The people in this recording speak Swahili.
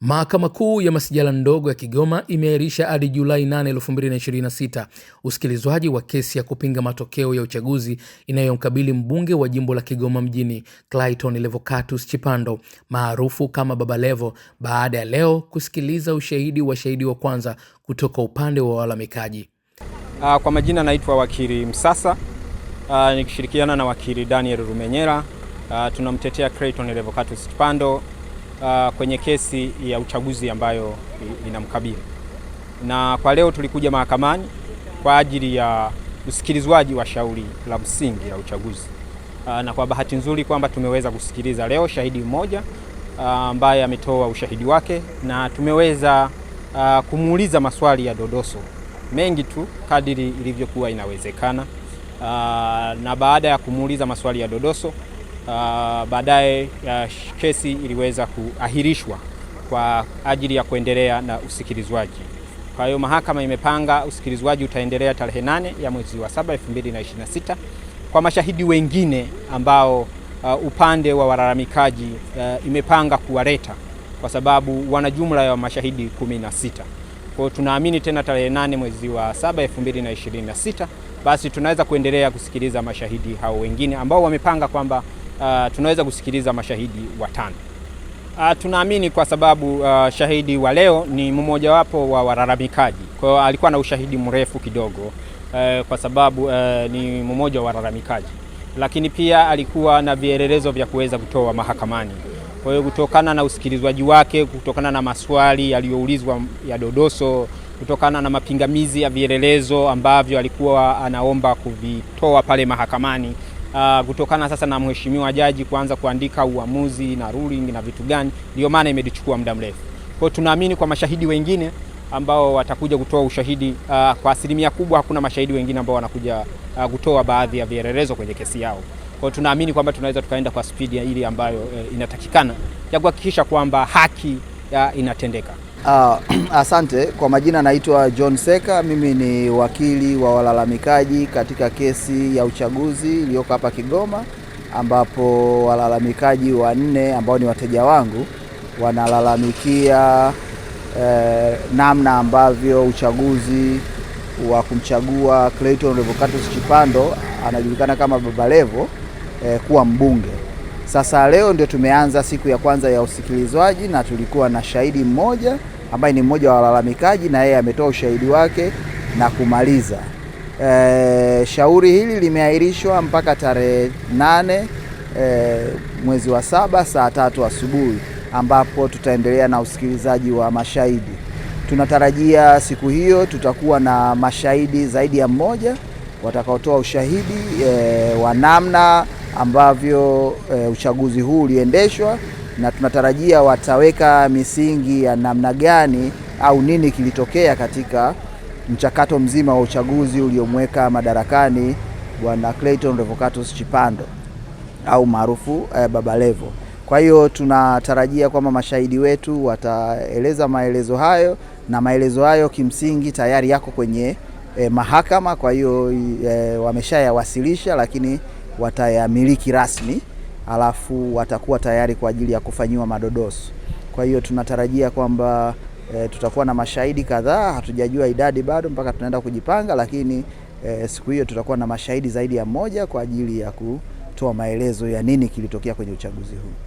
Mahakama Kuu ya Masijala Ndogo ya Kigoma imeahirisha hadi Julai 8, 2026 usikilizwaji wa kesi ya kupinga matokeo ya uchaguzi inayomkabili mbunge wa jimbo la Kigoma mjini Clayton Revocatus Chipando maarufu kama Baba Levo, baada ya leo kusikiliza ushahidi wa shahidi wa kwanza kutoka upande wa walalamikaji. Kwa majina naitwa wakili Msasa, nikishirikiana na wakili Daniel Rumenyera. Tunamtetea Clayton Revocatus Chipando kwenye kesi ya uchaguzi ambayo inamkabili. Na kwa leo tulikuja mahakamani kwa ajili ya usikilizwaji wa shauri la msingi la uchaguzi. Na kwa bahati nzuri kwamba tumeweza kusikiliza leo shahidi mmoja ambaye ametoa ushahidi wake, na tumeweza kumuuliza maswali ya dodoso mengi tu kadiri ilivyokuwa inawezekana. Na baada ya kumuuliza maswali ya dodoso, baadaye kesi iliweza kuahirishwa kwa ajili ya kuendelea na usikilizwaji. Kwa hiyo mahakama imepanga usikilizwaji utaendelea tarehe 8 ya mwezi wa 7, 2026 kwa mashahidi wengine ambao upande wa walalamikaji imepanga kuwaleta, kwa sababu wana jumla ya mashahidi 16. Kwa hiyo tunaamini tena tarehe 8 mwezi wa 7, 2026 basi tunaweza kuendelea kusikiliza mashahidi hao wengine ambao wamepanga kwamba tunaweza kusikiliza mashahidi 5. Tunaamini kwa sababu shahidi wa leo ni mmoja wapo wa walalamikaji. Kwa hiyo alikuwa na ushahidi mrefu kidogo kwa sababu ni mmoja wa walalamikaji, lakini pia alikuwa na vielelezo vya kuweza kutoa mahakamani. Kwa hiyo kutokana na usikilizwaji wake, kutokana na maswali yaliyoulizwa ya dodoso, kutokana na mapingamizi ya vielelezo ambavyo alikuwa anaomba kuvitoa pale mahakamani, kutokana sasa na mheshimiwa jaji kuanza kuandika uamuzi na ruling na vitu gani, ndio maana imechukua muda mrefu. Kwa hiyo tunaamini kwa mashahidi wengine ambao watakuja kutoa ushahidi, kwa asilimia kubwa hakuna mashahidi wengine ambao wanakuja kutoa baadhi ya vielelezo kwenye kesi yao. Kwa hiyo tunaamini kwamba tunaweza tukaenda kwa spidi ya ile ambayo inatakikana ya kuhakikisha kwamba haki inatendeka. Asante. Kwa majina naitwa John Seka, mimi ni wakili wa walalamikaji katika kesi ya uchaguzi iliyoko hapa Kigoma, ambapo walalamikaji 4 ambao ni wateja wangu wanalalamikia namna ambavyo uchaguzi wa kumchagua Clayton Revocatus Chipando anajulikana kama Baba Levo kuwa mbunge. Sasa leo ndio tumeanza siku ya kwanza ya usikilizwaji, na tulikuwa na shahidi mmoja ambaye ni mmoja wa walalamikaji, na yeye ametoa ushahidi wake na kumaliza. Shauri hili limeahirishwa mpaka tarehe 8 mwezi wa 7 saa 3 asubuhi, ambapo tutaendelea na usikilizaji wa mashahidi. Tunatarajia siku hiyo tutakuwa na mashahidi zaidi ya mmoja watakaotoa ushahidi wa namna ambavyo uchaguzi huu uliendeshwa, na tunatarajia wataweka misingi ya namna gani au nini kilitokea katika mchakato mzima wa uchaguzi uliomweka madarakani Bwana Clayton Revocatus Chipando au maarufu Baba Levo. Kwa hiyo tunatarajia kwamba mashahidi wetu wataeleza maelezo hayo, na maelezo hayo kimsingi tayari yako kwenye mahakama. Kwa hiyo wameshayawasilisha, lakini watayamiliki rasmi, alafu watakuwa tayari kwa ajili ya kufanyiwa madodoso. Kwa hiyo tunatarajia kwamba tutakuwa na mashahidi kadhaa, hatujajua idadi bado mpaka tunaenda kujipanga, lakini siku hiyo tutakuwa na mashahidi zaidi ya mmoja kwa ajili ya kutoa maelezo ya nini kilitokea kwenye uchaguzi huu.